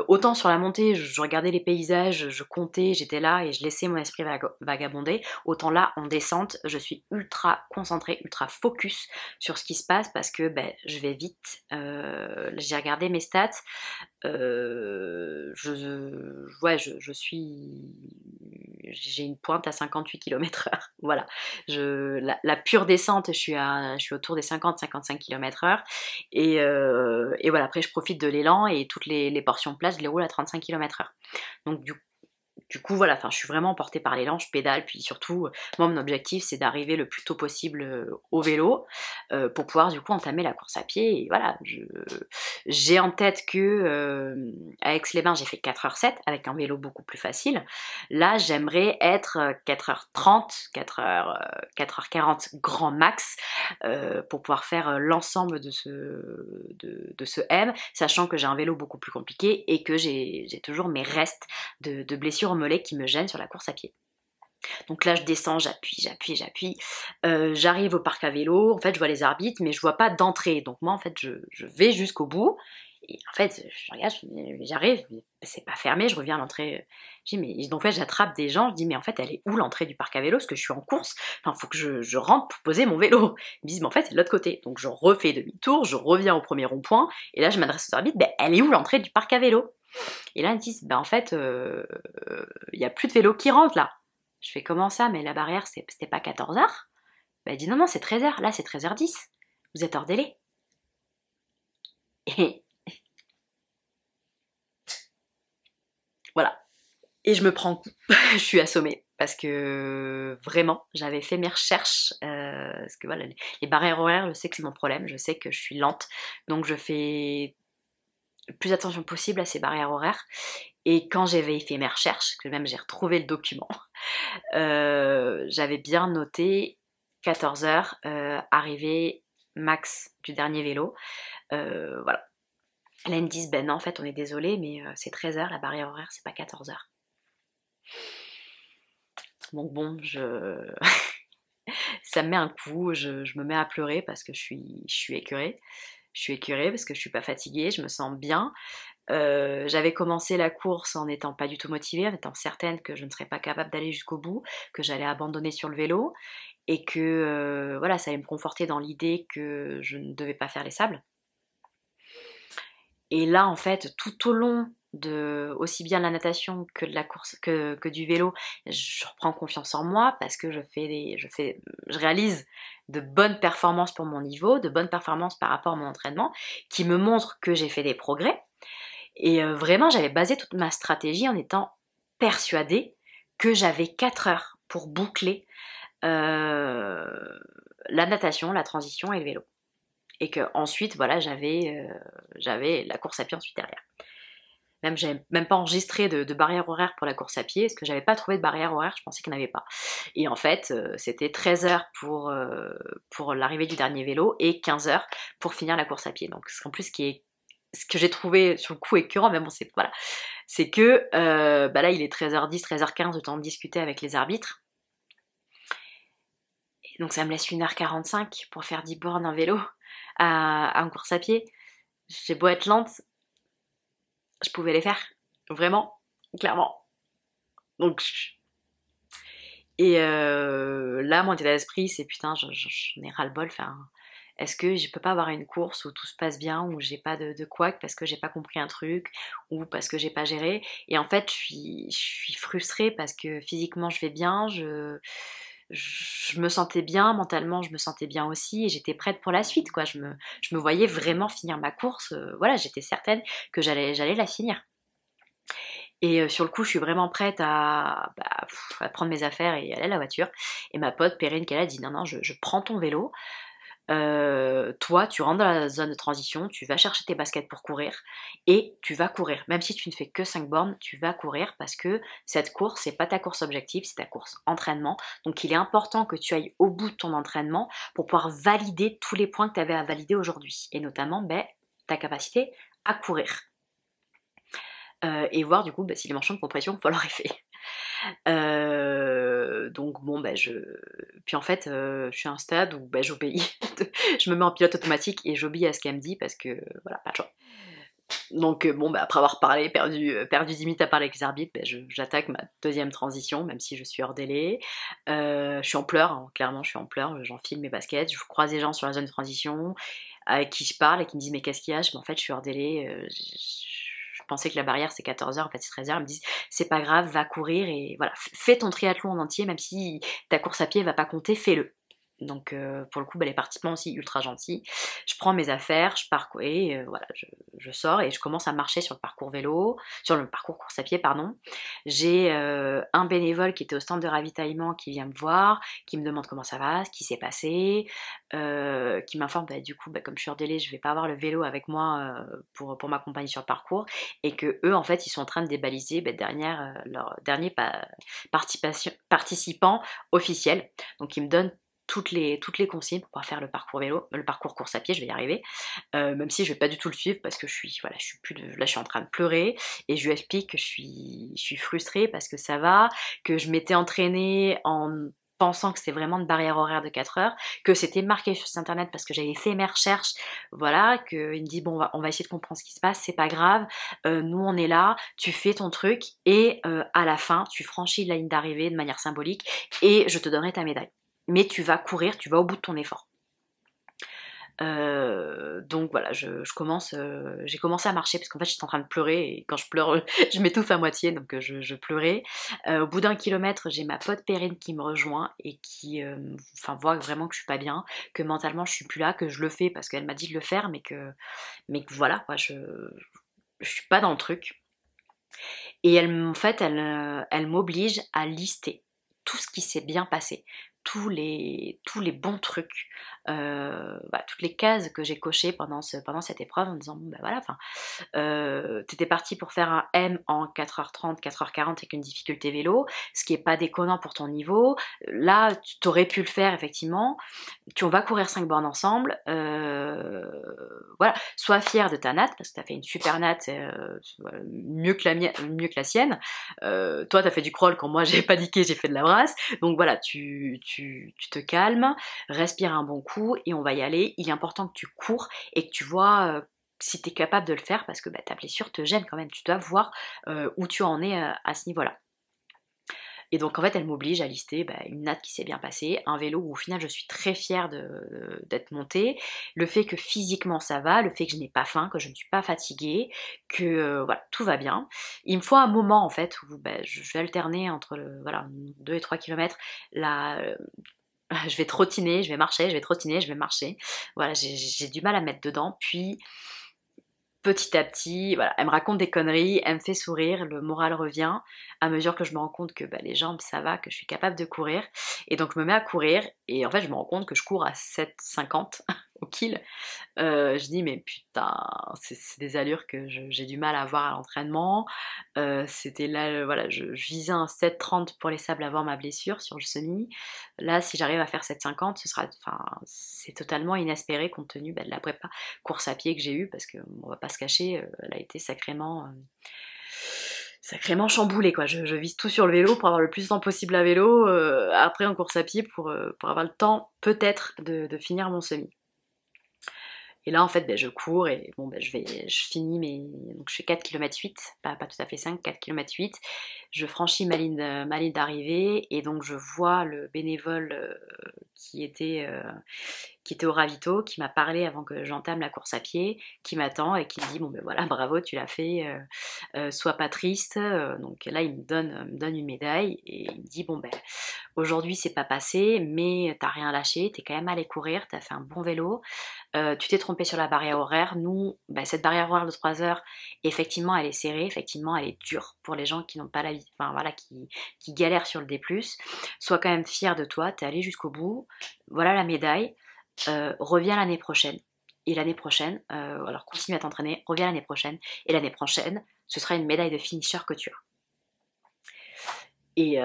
Autant sur la montée, je regardais les paysages, je comptais, j'étais là et je laissais mon esprit vagabonder. Autant là, en descente, je suis ultra concentrée, ultra focus sur ce qui se passe parce que ben, je vais vite. J'ai regardé mes stats. Ouais, j'ai une pointe à 58 km/h. Voilà. La pure descente, je suis autour des 50-55 km/h. Et voilà, après, je profite de l'élan et toutes les portions plates, je les roule à 35 km/h. Donc, du coup, voilà, enfin, je suis vraiment portée par l'élan, je pédale, puis surtout, moi, mon objectif, c'est d'arriver le plus tôt possible au vélo pour pouvoir, du coup, entamer la course à pied. Et voilà, j'ai en tête que à Aix-les-Bains, j'ai fait 4h07 avec un vélo beaucoup plus facile. Là, j'aimerais être 4h30, 4h40 grand max pour pouvoir faire l'ensemble de ce M, sachant que j'ai un vélo beaucoup plus compliqué et que j'ai toujours mes restes de blessures au mollet qui me gênent sur la course à pied. Donc là, je descends, j'appuie. J'arrive au parc à vélo. En fait, je vois les arbitres, mais je vois pas d'entrée. Donc moi, en fait, je vais jusqu'au bout. Et en fait, je regarde, j'arrive, c'est pas fermé, je reviens à l'entrée. Je dis, mais donc en fait, j'attrape des gens, je dis, mais en fait, elle est où l'entrée du parc à vélo? Parce que je suis en course, enfin, faut que je rentre pour poser mon vélo. Ils me disent, mais en fait, c'est de l'autre côté. Donc je refais demi-tour, je reviens au premier rond-point, et là, je m'adresse aux arbitres, ben, elle est où l'entrée du parc à vélo? Et là, ils me disent, ben en fait, il y a plus de vélos qui rentrent là. Je fais comment ça? Mais la barrière, c'était pas 14h? Ben, elle dit, non, non, c'est 13h. Là, c'est 13h10. Vous êtes hors délai. Et voilà. Et je me prends coup. Je suis assommée. Parce que vraiment, j'avais fait mes recherches. Parce que voilà, les barrières horaires, je sais que c'est mon problème. Je sais que je suis lente. Donc je fais le plus attention possible à ces barrières horaires. Et quand j'avais fait mes recherches, que même j'ai retrouvé le document, j'avais bien noté 14h, arrivée max du dernier vélo. Voilà. Là, ils me disent, ben non, en fait, on est désolé, mais c'est 13h, la barrière horaire, c'est pas 14h. Donc bon, ça me met un coup, je me mets à pleurer parce que je suis écœurée. Je suis écœurée parce que je suis pas fatiguée, je me sens bien. J'avais commencé la course en n'étant pas du tout motivée, en étant certaine que je ne serais pas capable d'aller jusqu'au bout, que j'allais abandonner sur le vélo et que voilà, ça allait me conforter dans l'idée que je ne devais pas faire les sables. Et là, en fait, tout au long de aussi bien de la natation que de la course que du vélo, je reprends confiance en moi parce que je réalise de bonnes performances pour mon niveau, de bonnes performances par rapport à mon entraînement, qui me montrent que j'ai fait des progrès. Et vraiment, j'avais basé toute ma stratégie en étant persuadée que j'avais 4 heures pour boucler euh, la natation, la transition et le vélo. Et que ensuite, voilà, j'avais la course à pied ensuite derrière. Même, j'avais même pas enregistré de barrière horaire pour la course à pied, parce que j'avais pas trouvé de barrière horaire, je pensais qu'il n'y en avait pas. Et en fait, c'était 13 heures pour l'arrivée du dernier vélo et 15 heures pour finir la course à pied. Donc, en plus, ce que j'ai trouvé sur le coup écœurant, mais bon, voilà, c'est que bah là, il est 13h10, 13h15, le temps de discuter avec les arbitres. Et donc, ça me laisse 1h45 pour faire 10 bornes en vélo en course à pied. J'ai beau être lente, je pouvais les faire. Vraiment, clairement. Donc, et là, mon état d'esprit, c'est putain, j'en ai ras-le-bol. Enfin, est-ce que je peux pas avoir une course où tout se passe bien, où j'ai pas de couac parce que j'ai pas compris un truc, ou parce que j'ai pas géré? Et en fait, je suis frustrée parce que physiquement, je vais bien, je me sentais bien, mentalement, je me sentais bien aussi, et j'étais prête pour la suite, quoi. Je me voyais vraiment finir ma course. Voilà, j'étais certaine que j'allais la finir. Et sur le coup, je suis vraiment prête à prendre mes affaires et aller à la voiture. Et ma pote Perrine, qu'elle a dit non, non, je prends ton vélo. Toi, tu rentres dans la zone de transition, tu vas chercher tes baskets pour courir et tu vas courir. Même si tu ne fais que 5 bornes, tu vas courir parce que cette course, c'est pas ta course objective, c'est ta course entraînement. Donc il est important que tu ailles au bout de ton entraînement pour pouvoir valider tous les points que tu avais à valider aujourd'hui. Et notamment, ta capacité à courir. Et voir du coup si les manches de compression vont leur effet. Donc bon, puis en fait, je suis à un stade où j'obéis. Je me mets en pilote automatique et j'obéis à ce qu'elle me dit parce que voilà, pas de choix. Donc après avoir parlé, perdu 10 minutes à parler avec les arbitres, j'attaque ma deuxième transition, même si je suis hors délai. Je suis en pleurs, hein, clairement je suis en pleurs, j'enfile mes baskets, je croise des gens sur la zone de transition avec qui je parle et qui me disent mais qu'est-ce qu'il y a? En fait je suis hors délai, je pensais que la barrière c'est 14h, en fait c'est 13h, ils me disent c'est pas grave, va courir et voilà, fais ton triathlon en entier, même si ta course à pied va pas compter, fais-le. Donc pour le coup, les participants aussi ultra gentils. Je prends mes affaires, je pars et voilà, je sors et je commence à marcher sur le parcours vélo, sur le parcours course à pied, pardon. J'ai un bénévole qui était au stand de ravitaillement qui vient me voir, qui me demande comment ça va, ce qui s'est passé, qui m'informe du coup, comme je suis hors délai, je vais pas avoir le vélo avec moi pour m'accompagner sur le parcours et que eux en fait ils sont en train de débaliser derrière leur dernier participant officiel. Donc ils me donnent toutes les consignes pour pouvoir faire le parcours vélo, le parcours course à pied, je vais y arriver, même si je vais pas du tout le suivre parce que je suis là je suis en train de pleurer et je lui explique que je suis frustrée parce que ça va, que je m'étais entraînée en pensant que c'était vraiment une barrière horaire de 4 heures, que c'était marqué sur internet parce que j'avais fait mes recherches, voilà, qu'il me dit bon on va essayer de comprendre ce qui se passe, c'est pas grave, nous on est là, tu fais ton truc et à la fin tu franchis la ligne d'arrivée de manière symbolique et je te donnerai ta médaille. Mais tu vas courir, tu vas au bout de ton effort. Donc voilà, j'ai commencé à marcher parce qu'en fait j'étais en train de pleurer et quand je pleure, je m'étouffe à moitié, donc je pleurais. Au bout d'un kilomètre, j'ai ma pote Perrine qui me rejoint et qui voit vraiment que je suis pas bien, que mentalement je suis plus là, que je le fais parce qu'elle m'a dit de le faire, mais que voilà, quoi, je suis pas dans le truc. Et en fait, elle m'oblige à lister tout ce qui s'est bien passé, tous les bons trucs, toutes les cases que j'ai cochées pendant cette épreuve en disant bon voilà, t'étais parti pour faire un M en 4h30, 4h40 avec une difficulté vélo, ce qui est pas déconnant pour ton niveau. Là, tu t'aurais pu le faire effectivement. On va courir 5 bornes ensemble. Voilà, sois fière de ta natte parce que tu as fait une super natte, mieux que la sienne. Toi, tu as fait du crawl quand moi j'ai paniqué, j'ai fait de la brasse. Donc voilà, tu te calmes, respire un bon coup et on va y aller. Il est important que tu cours et que tu vois si tu es capable de le faire parce que ta blessure te gêne quand même. Tu dois voir où tu en es à ce niveau-là. Et donc en fait elle m'oblige à lister une natte qui s'est bien passée, un vélo où au final je suis très fière d'être montée, le fait que physiquement ça va, le fait que je n'ai pas faim, que je ne suis pas fatiguée, que voilà, tout va bien. Il me faut un moment en fait où je vais alterner entre 2 et 3 km, là, je vais trottiner, je vais marcher, je vais trottiner, je vais marcher. Voilà, j'ai du mal à mettre dedans, puis petit à petit, voilà, elle me raconte des conneries, elle me fait sourire, le moral revient à mesure que je me rends compte que les jambes ça va, que je suis capable de courir. Et donc je me mets à courir et en fait je me rends compte que je cours à 7,50 au kill. Je dis mais putain, c'est des allures que j'ai du mal à avoir à l'entraînement. C'était là, voilà, je visais un 7,30 pour les sables avant ma blessure sur le semi. Là, si j'arrive à faire 7,50, c'est totalement inespéré compte tenu de la prépa course à pied que j'ai eue parce qu'on va pas se cacher, elle a été sacrément chamboulée quoi. Je vise tout sur le vélo pour avoir le plus de temps possible à vélo, après en course à pied pour avoir le temps peut-être de finir mon semi. Et là, en fait, je cours et je finis donc je fais 4,8 km, pas tout à fait 5, 4,8 km. Je franchis ma ligne d'arrivée et donc je vois le bénévole qui était au ravito, qui m'a parlé avant que j'entame la course à pied, qui m'attend et qui me dit bon voilà, bravo, tu l'as fait, sois pas triste. Donc là, il me donne une médaille et il me dit bon aujourd'hui c'est pas passé, mais t'as rien lâché, t'es quand même allé courir, t'as fait un bon vélo. Tu t'es trompé sur la barrière horaire. Nous, cette barrière horaire de 3 heures, effectivement, elle est serrée, effectivement, elle est dure pour les gens qui n'ont pas la vie, qui galèrent sur le D+. Sois quand même fier de toi, t'es allé jusqu'au bout. Voilà la médaille. Reviens l'année prochaine. Et l'année prochaine, alors continue à t'entraîner, reviens l'année prochaine. Et l'année prochaine, ce sera une médaille de finisher que tu as. Et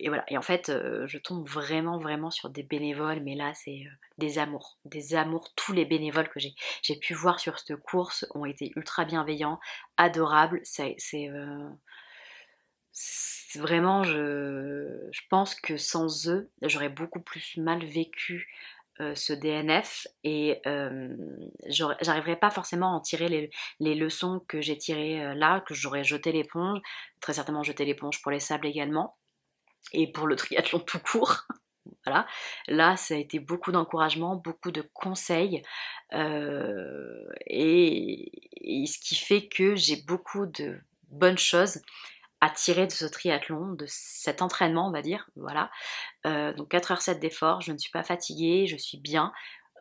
voilà. Et en fait, je tombe vraiment, vraiment sur des bénévoles, mais là, c'est des amours. Des amours. Tous les bénévoles que j'ai pu voir sur cette course ont été ultra bienveillants, adorables. C'est vraiment, je pense que sans eux, j'aurais beaucoup plus mal vécu ce DNF et j'arriverai pas forcément à en tirer les leçons que j'ai tirées là, que j'aurais jeté l'éponge, très certainement jeté l'éponge pour les sables également et pour le triathlon tout court. Voilà. Là, ça a été beaucoup d'encouragement, beaucoup de conseils et ce qui fait que j'ai beaucoup de bonnes choses à tirer de ce triathlon, de cet entraînement, on va dire. Voilà. Donc 4h07 d'effort, je ne suis pas fatiguée, je suis bien.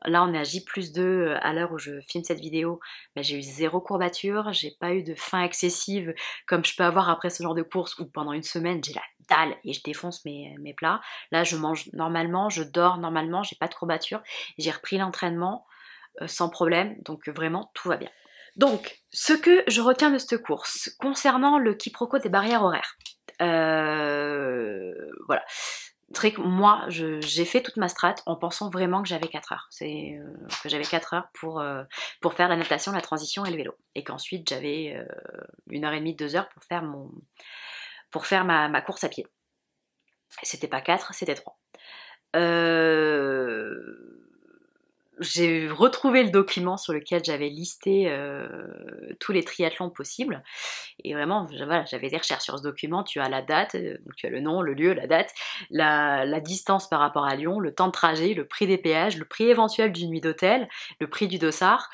Là, on est à J+2 à l'heure où je filme cette vidéo. Ben, j'ai eu 0 courbature, j'ai pas eu de faim excessive comme je peux avoir après ce genre de course où pendant une semaine j'ai la dalle et je défonce mes plats. Là, je mange normalement, je dors normalement, j'ai pas de courbature. J'ai repris l'entraînement sans problème, donc vraiment tout va bien. Donc, ce que je retiens de cette course, concernant le quiproquo des barrières horaires, voilà. Moi, j'ai fait toute ma strat en pensant vraiment que j'avais 4 heures. Que j'avais 4 heures pour faire la natation, la transition et le vélo. Et qu'ensuite, j'avais 1h30, 2 heures pour faire ma course à pied. C'était pas 4, c'était 3. J'ai retrouvé le document sur lequel j'avais listé tous les triathlons possibles. Et vraiment, voilà, j'avais des recherches sur ce document. Tu as la date, donc tu as le nom, le lieu, la date, la distance par rapport à Lyon, le temps de trajet, le prix des péages, le prix éventuel d'une nuit d'hôtel, le prix du dossard,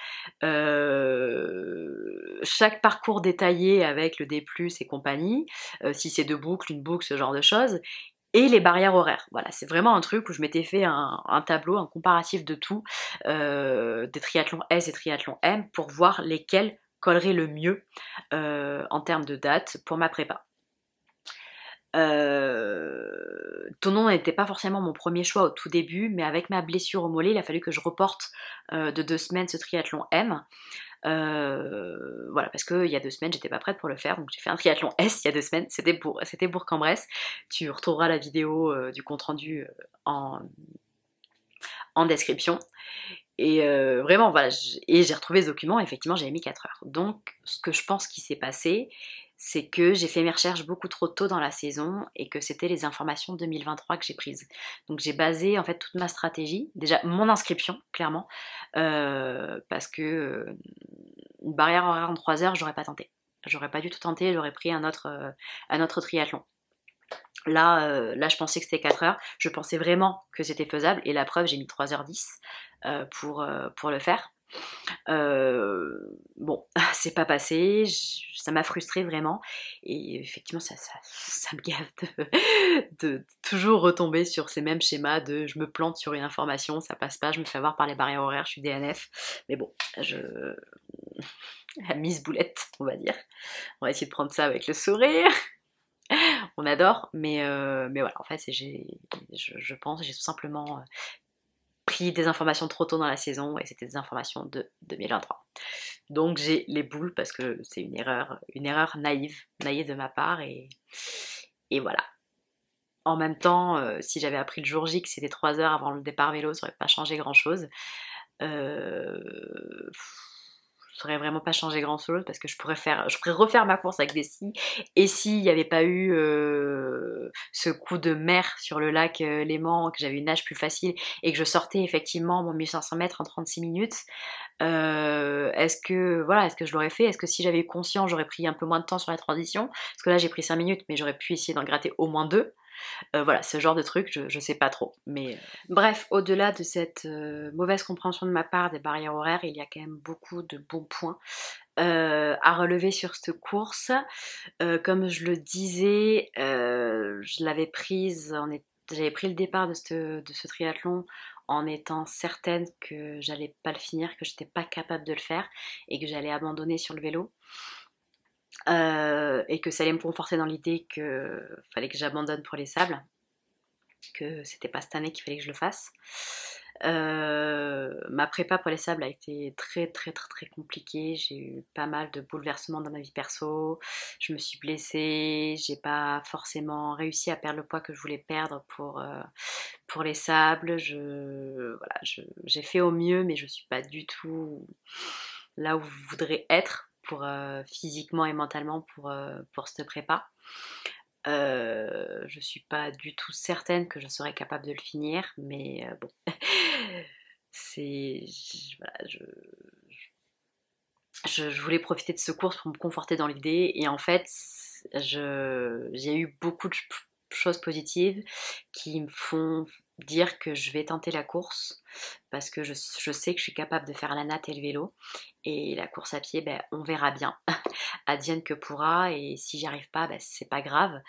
chaque parcours détaillé avec le D+, et compagnie, si c'est 2 boucles, une boucle, ce genre de choses. Et les barrières horaires. Voilà, c'est vraiment un truc où je m'étais fait un tableau, un comparatif de tout, des triathlons S et triathlons M, pour voir lesquels colleraient le mieux en termes de date pour ma prépa. Thonon n'était pas forcément mon premier choix au tout début, mais avec ma blessure au mollet, il a fallu que je reporte de 2 semaines ce triathlon M. Voilà, parce qu'il y a 2 semaines, j'étais pas prête pour le faire, donc j'ai fait un triathlon S il y a 2 semaines, c'était Bourg-en-Bresse. Tu retrouveras la vidéo du compte-rendu en description. Et vraiment, voilà, j'ai retrouvé ce document, effectivement, j'avais mis 4 heures. Donc, ce que je pense qui s'est passé, c'est que j'ai fait mes recherches beaucoup trop tôt dans la saison et que c'était les informations 2023 que j'ai prises. Donc, j'ai basé en fait toute ma stratégie, déjà mon inscription, clairement, parce que une barrière horaire en 3 heures, j'aurais pas tenté. J'aurais pas du tout tenté, j'aurais pris un autre triathlon. Là, je pensais que c'était 4 heures. Je pensais vraiment que c'était faisable. Et la preuve, j'ai mis 3h10 pour le faire. Bon, c'est pas passé. Ça m'a frustrée vraiment. Et effectivement, ça me gave de toujours retomber sur ces mêmes schémas de je me plante sur une information, ça passe pas, je me fais avoir par les barrières horaires, je suis DNF. Mais bon, la mise boulette, on va dire. On va essayer de prendre ça avec le sourire. On adore, mais voilà, en fait, je pense, j'ai tout simplement pris des informations trop tôt dans la saison et c'était des informations de 2023. Donc j'ai les boules parce que c'est une erreur naïve de ma part et voilà. En même temps, si j'avais appris le jour J que c'était 3 heures avant le départ vélo, ça n'aurait pas changé grand chose. Ça aurait vraiment pas changé grand chose parce que je pourrais refaire ma course avec des skis et s'il n'y avait pas eu ce coup de mer sur le lac Léman, que j'avais une nage plus facile et que je sortais effectivement mon 1500 mètres en 36 minutes, est-ce que je l'aurais fait? Est-ce que si j'avais eu conscience j'aurais pris un peu moins de temps sur la transition? Parce que là j'ai pris 5 minutes mais j'aurais pu essayer d'en gratter au moins 2. Voilà, ce genre de truc, je sais pas trop. Mais bref, au-delà de cette mauvaise compréhension de ma part des barrières horaires, il y a quand même beaucoup de bons points à relever sur cette course. Comme je le disais, je l'avais prise, j'avais pris le départ de ce triathlon en étant certaine que j'allais pas le finir, que j'étais pas capable de le faire et que j'allais abandonner sur le vélo. Et que ça allait me conforter dans l'idée qu'il fallait que j'abandonne pour les sables, que c'était pas cette année qu'il fallait que je le fasse. Ma prépa pour les sables a été très très très très compliquée. J'ai eu pas mal de bouleversements dans ma vie perso. Je me suis blessée. J'ai pas forcément réussi à perdre le poids que je voulais perdre pour les sables. J'ai fait au mieux, mais je suis pas du tout là où je voudrais être pour physiquement et mentalement pour cette prépa. Je suis pas du tout certaine que je serais capable de le finir, mais bon, voilà, je voulais profiter de ce cours pour me conforter dans l'idée, et en fait, j'ai eu beaucoup de choses positives qui me font dire que je vais tenter la course, parce que je sais que je suis capable de faire la natte et le vélo, et la course à pied, ben, on verra bien, advienne que pourra, et si j'y arrive pas, ben, c'est pas grave,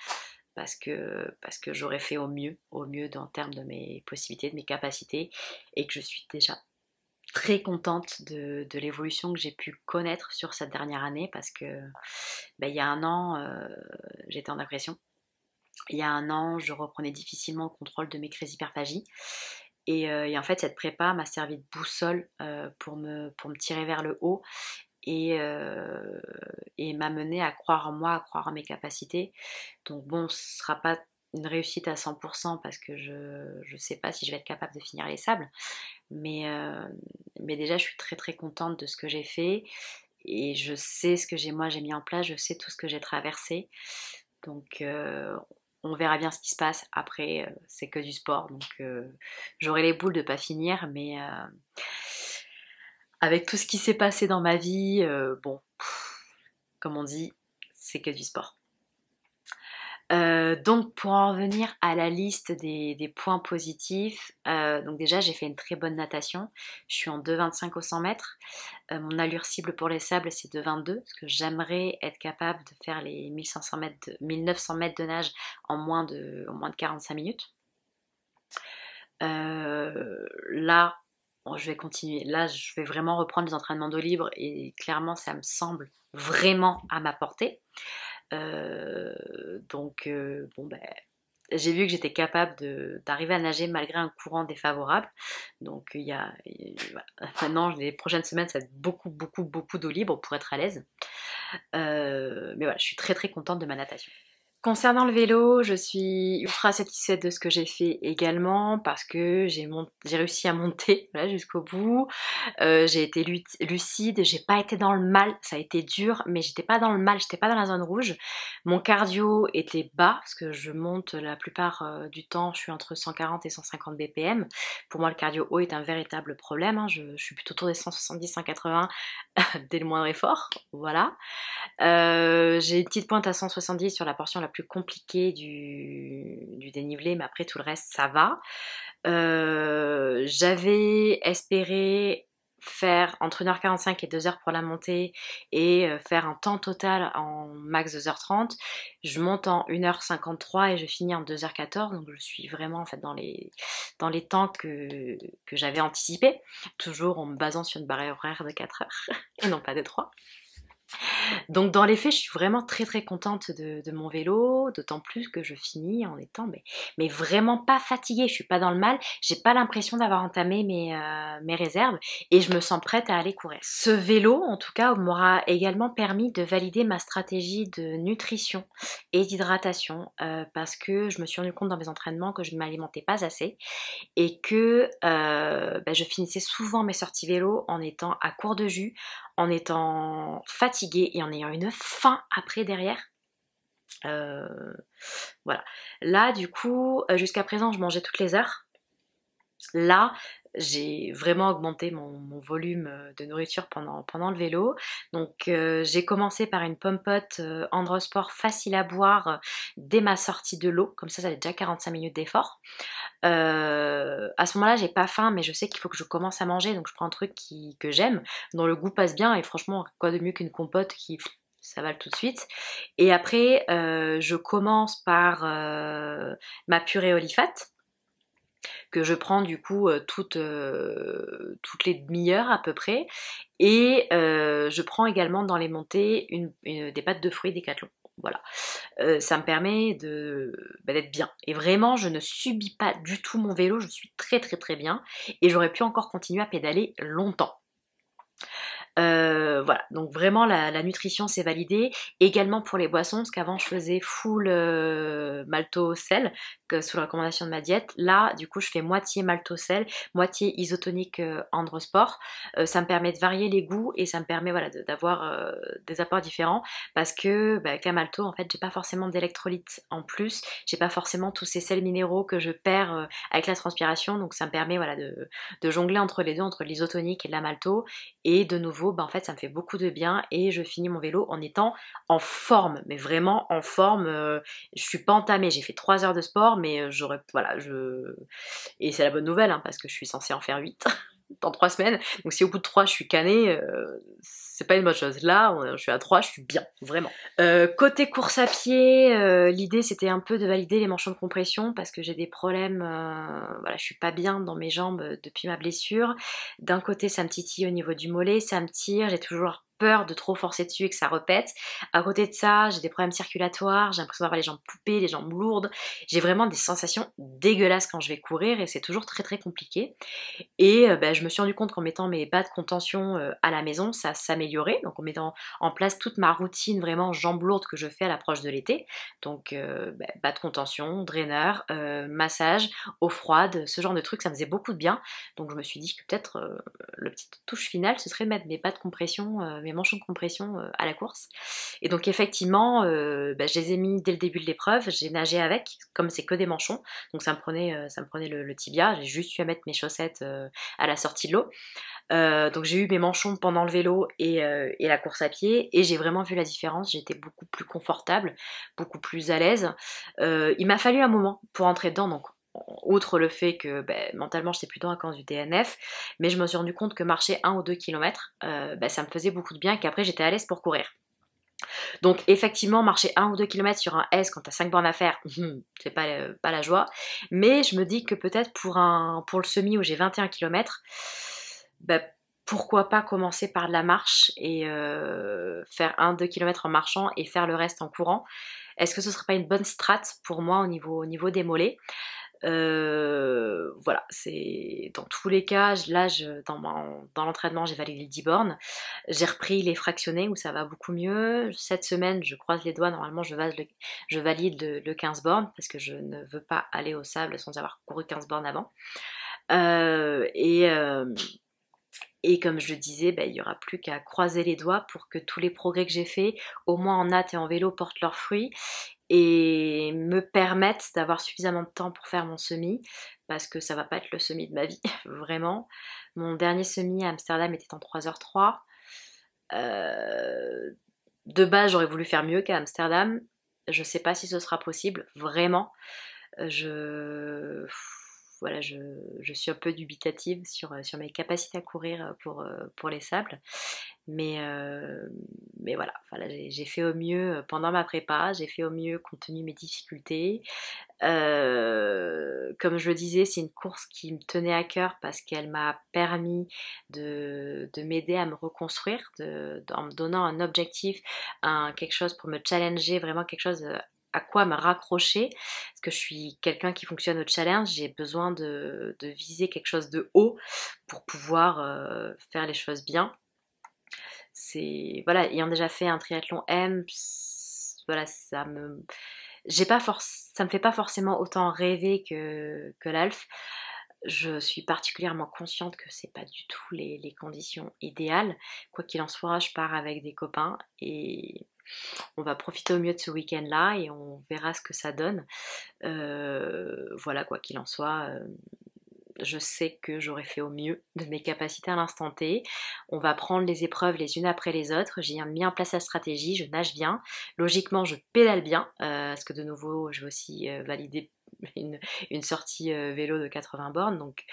parce que j'aurais fait au mieux en termes de mes possibilités, de mes capacités, et que je suis déjà très contente de l'évolution que j'ai pu connaître sur cette dernière année, parce que il y a un an, j'étais en dépression. Il y a un an, je reprenais difficilement le contrôle de mes crises d'hyperphagie. Et en fait, cette prépa m'a servi de boussole pour me tirer vers le haut, et m'a mené à croire en moi, à croire en mes capacités. Donc bon, ce ne sera pas une réussite à 100% parce que je ne sais pas si je vais être capable de finir les sables. Mais déjà, je suis très très contente de ce que j'ai fait, et je sais ce que j'ai mis en place, je sais tout ce que j'ai traversé. Donc on verra bien ce qui se passe. Après, c'est que du sport, donc j'aurai les boules de ne pas finir, mais avec tout ce qui s'est passé dans ma vie, bon, comme on dit, c'est que du sport. Donc pour en revenir à la liste des points positifs, donc déjà j'ai fait une très bonne natation, je suis en 2,25 au 100 mètres, mon allure cible pour les sables c'est 2,22, parce que j'aimerais être capable de faire les 1500 mètres, 1900 mètres de nage en moins de 45 minutes. Là, bon, je vais continuer, là je vais vraiment reprendre les entraînements d'eau libre, et clairement ça me semble vraiment à ma portée. Donc, bon, ben, j'ai vu que j'étais capable d'arriver à nager malgré un courant défavorable. Donc, voilà. Maintenant, les prochaines semaines, ça va être beaucoup, beaucoup, beaucoup d'eau libre pour être à l'aise. Mais voilà, je suis très, très contente de ma natation. Concernant le vélo, je suis ultra satisfaite de ce que j'ai fait également, parce que j'ai réussi à monter voilà, jusqu'au bout. J'ai été lucide, j'ai pas été dans le mal, ça a été dur, mais j'étais pas dans le mal, j'étais pas dans la zone rouge. Mon cardio était bas, parce que je monte la plupart du temps, je suis entre 140 et 150 BPM. Pour moi, le cardio haut est un véritable problème, hein. Je suis plutôt autour des 170, 180 dès le moindre effort, voilà. J'ai une petite pointe à 170 sur la portion la plus compliquée du dénivelé, mais après tout le reste ça va. J'avais espéré faire entre 1h45 et 2h pour la montée, et faire un temps total en max 2h30. Je monte en 1h53 et je finis en 2h14, donc je suis vraiment en fait dans les temps que j'avais anticipé, toujours en me basant sur une barrière horaire de 4 heures et non pas de 3. Donc dans les faits, je suis vraiment très très contente de mon vélo, d'autant plus que je finis en étant mais vraiment pas fatiguée, je suis pas dans le mal, j'ai pas l'impression d'avoir entamé mes réserves, et je me sens prête à aller courir. Ce vélo, en tout cas, m'aura également permis de valider ma stratégie de nutrition et d'hydratation, parce que je me suis rendu compte dans mes entraînements que je ne m'alimentais pas assez, et que je finissais souvent mes sorties vélo en étant à court de jus, en étant fatiguée et en ayant une faim après derrière. Voilà. Là, du coup, jusqu'à présent, je mangeais toutes les heures. Là, j'ai vraiment augmenté mon volume de nourriture pendant le vélo. Donc, j'ai commencé par une pompote Androsport facile à boire dès ma sortie de l'eau. Comme ça avait déjà 45 minutes d'effort. À ce moment-là, j'ai pas faim, mais je sais qu'il faut que je commence à manger. Donc, je prends un truc que j'aime, dont le goût passe bien. Et franchement, quoi de mieux qu'une compote qui s'avale tout de suite. Et après, je commence par ma purée Olifate, que je prends du coup toutes les demi-heures à peu près, et je prends également dans les montées des pâtes de fruits Décathlon. Voilà, ça me permet d'être bien, et vraiment je ne subis pas du tout mon vélo, je suis très très très bien, et j'aurais pu encore continuer à pédaler longtemps. Voilà, donc vraiment la nutrition c'est validé. Également pour les boissons, parce qu'avant je faisais full malto sel, que sous la recommandation de ma diète. Là, du coup, je fais moitié malto sel, moitié isotonique Androsport. Ça me permet de varier les goûts et ça me permet voilà, d'avoir des apports différents parce que qu'à malto, en fait, j'ai pas forcément d'électrolytes en plus, j'ai pas forcément tous ces sels minéraux que je perds avec la transpiration, donc ça me permet voilà, de jongler entre les deux, entre l'isotonique et la malto. Et de nouveau, en fait, ça me fait beaucoup de bien et je finis mon vélo en étant en forme, mais vraiment en forme. Je suis pas entamée, j'ai fait 3 heures de sport, mais j'aurais, voilà, et c'est la bonne nouvelle, hein, parce que je suis censée en faire 8 dans 3 semaines. Donc si au bout de 3 je suis canée, c'est pas une bonne chose. Là, je suis à 3, je suis bien, vraiment. Côté course à pied, l'idée c'était un peu de valider les manchons de compression parce que j'ai des problèmes, voilà, je suis pas bien dans mes jambes depuis ma blessure. D'un côté ça me titille au niveau du mollet, ça me tire, j'ai toujours peur de trop forcer dessus et que ça repète. À côté de ça, j'ai des problèmes circulatoires, j'ai l'impression d'avoir les jambes poupées, les jambes lourdes. J'ai vraiment des sensations dégueulasses quand je vais courir et c'est toujours très très compliqué. Et je me suis rendu compte qu'en mettant mes bas de contention à la maison, ça s'améliorait. Donc en mettant en place toute ma routine vraiment jambes lourdes que je fais à l'approche de l'été. Donc bas de contention, draineur, massage, eau froide, ce genre de trucs, ça me faisait beaucoup de bien. Donc je me suis dit que peut-être le petit touche finale, ce serait de mettre mes bas de compression, mes manchons de compression à la course. Et donc effectivement, je les ai mis dès le début de l'épreuve, j'ai nagé avec, comme c'est que des manchons. Donc ça me prenait le tibia, j'ai juste eu à mettre mes chaussettes à la sortie de l'eau. Donc j'ai eu mes manchons pendant le vélo et la course à pied et j'ai vraiment vu la différence, j'étais beaucoup plus confortable, beaucoup plus à l'aise. Il m'a fallu un moment pour entrer dedans, donc outre le fait que mentalement j'étais plutôt à cause du DNF, mais je me suis rendu compte que marcher 1 ou 2 km, ça me faisait beaucoup de bien et qu'après j'étais à l'aise pour courir. Donc effectivement, marcher 1 ou 2 kilomètres sur un S quand t'as 5 bornes à faire, c'est pas la joie. Mais je me dis que peut-être pour le semi où j'ai 21 km, pourquoi pas commencer par de la marche et faire 1 2 kilomètres en marchant et faire le reste en courant. Est-ce que ce serait pas une bonne strat pour moi au niveau des mollets? Voilà, c'est dans tous les cas, là, dans l'entraînement, j'ai validé le 10 bornes. J'ai repris les fractionnés où ça va beaucoup mieux. Cette semaine, je croise les doigts, normalement, je valide le 15 bornes parce que je ne veux pas aller au sable sans avoir couru 15 bornes avant. Euh, et, euh, et comme je le disais, il n'y aura plus qu'à croiser les doigts pour que tous les progrès que j'ai faits, au moins en natte et en vélo, portent leurs fruits et me permettent d'avoir suffisamment de temps pour faire mon semi, parce que ça va pas être le semi de ma vie, vraiment. Mon dernier semi à Amsterdam était en 3h03. Euh, de base, j'aurais voulu faire mieux qu'à Amsterdam. Je sais pas si ce sera possible, vraiment. Je, voilà, je suis un peu dubitative sur mes capacités à courir pour les sables. Mais, euh, mais voilà, j'ai fait au mieux pendant ma prépa, j'ai fait au mieux compte tenu de mes difficultés. Comme je le disais, c'est une course qui me tenait à cœur parce qu'elle m'a permis de m'aider à me reconstruire, en me donnant un objectif, quelque chose pour me challenger, vraiment quelque chose à quoi me raccrocher. Parce que je suis quelqu'un qui fonctionne au challenge, j'ai besoin de viser quelque chose de haut pour pouvoir faire les choses bien. C'est voilà, ayant déjà fait un triathlon M, voilà, ça me fait pas forcément autant rêver que l'Alf. Je suis particulièrement consciente que c'est pas du tout les conditions idéales. Quoi qu'il en soit, je pars avec des copains et on va profiter au mieux de ce week-end-là et on verra ce que ça donne. Voilà, quoi qu'il en soit, je sais que j'aurais fait au mieux de mes capacités à l'instant T. On va prendre les épreuves les unes après les autres. J'ai mis en place la stratégie, je nage bien. Logiquement, je pédale bien, parce que de nouveau, je vais aussi valider une sortie vélo de 80 bornes. Donc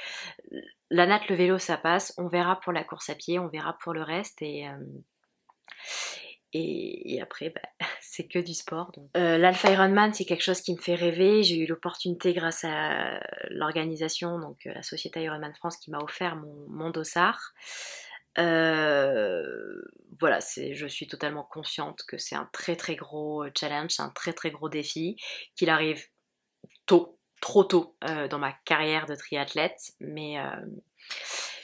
la natte, le vélo, ça passe. On verra pour la course à pied, on verra pour le reste. Et après, c'est que du sport. L'Alpha Ironman, c'est quelque chose qui me fait rêver. J'ai eu l'opportunité grâce à l'organisation, donc la Société Ironman France, qui m'a offert mon dossard. Voilà, je suis totalement consciente que c'est un très très gros challenge, c'est un très très gros défi, qu'il arrive tôt, trop tôt dans ma carrière de triathlète, mais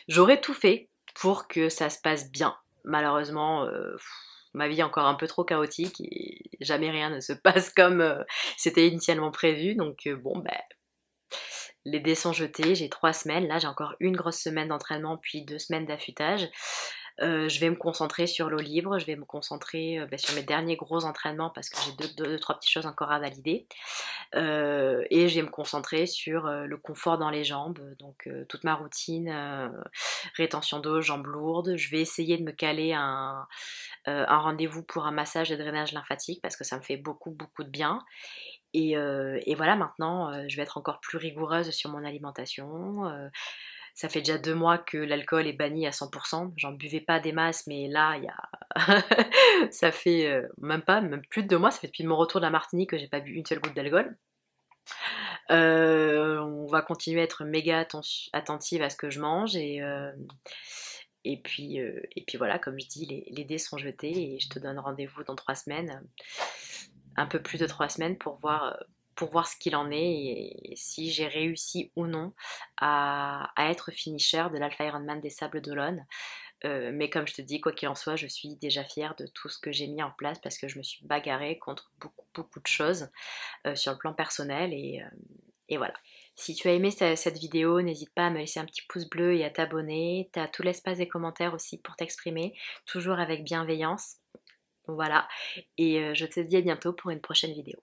j'aurais tout fait pour que ça se passe bien. malheureusement, ma vie est encore un peu trop chaotique et jamais rien ne se passe comme c'était initialement prévu. Donc bon, ben, les dés sont jetés, j'ai 3 semaines. Là, j'ai encore une grosse semaine d'entraînement, puis 2 semaines d'affûtage. Je vais me concentrer sur l'eau libre, je vais me concentrer sur mes derniers gros entraînements parce que j'ai deux, trois petites choses encore à valider. Et je vais me concentrer sur le confort dans les jambes, donc toute ma routine, rétention d'eau, jambes lourdes. Je vais essayer de me caler un rendez-vous pour un massage de drainage lymphatique parce que ça me fait beaucoup, beaucoup de bien. Et voilà, maintenant, je vais être encore plus rigoureuse sur mon alimentation. Ça fait déjà 2 mois que l'alcool est banni à 100%. J'en buvais pas des masses, mais là, il y a... ça fait même plus de 2 mois. Ça fait depuis mon retour de la Martinique que j'ai pas bu une seule goutte d'alcool. On va continuer à être méga attentive à ce que je mange et puis voilà, comme je dis, les dés sont jetés et je te donne rendez-vous dans 3 semaines, un peu plus de 3 semaines pour voir ce qu'il en est et si j'ai réussi ou non à être finisher de l'Alpha Ironman des Sables d'Olonne. Mais comme je te dis, quoi qu'il en soit, je suis déjà fière de tout ce que j'ai mis en place parce que je me suis bagarrée contre beaucoup, beaucoup de choses sur le plan personnel et voilà. Si tu as aimé cette vidéo, n'hésite pas à me laisser un petit pouce bleu et à t'abonner. Tu as tout l'espace des commentaires aussi pour t'exprimer, toujours avec bienveillance. Voilà. Et je te dis à bientôt pour une prochaine vidéo.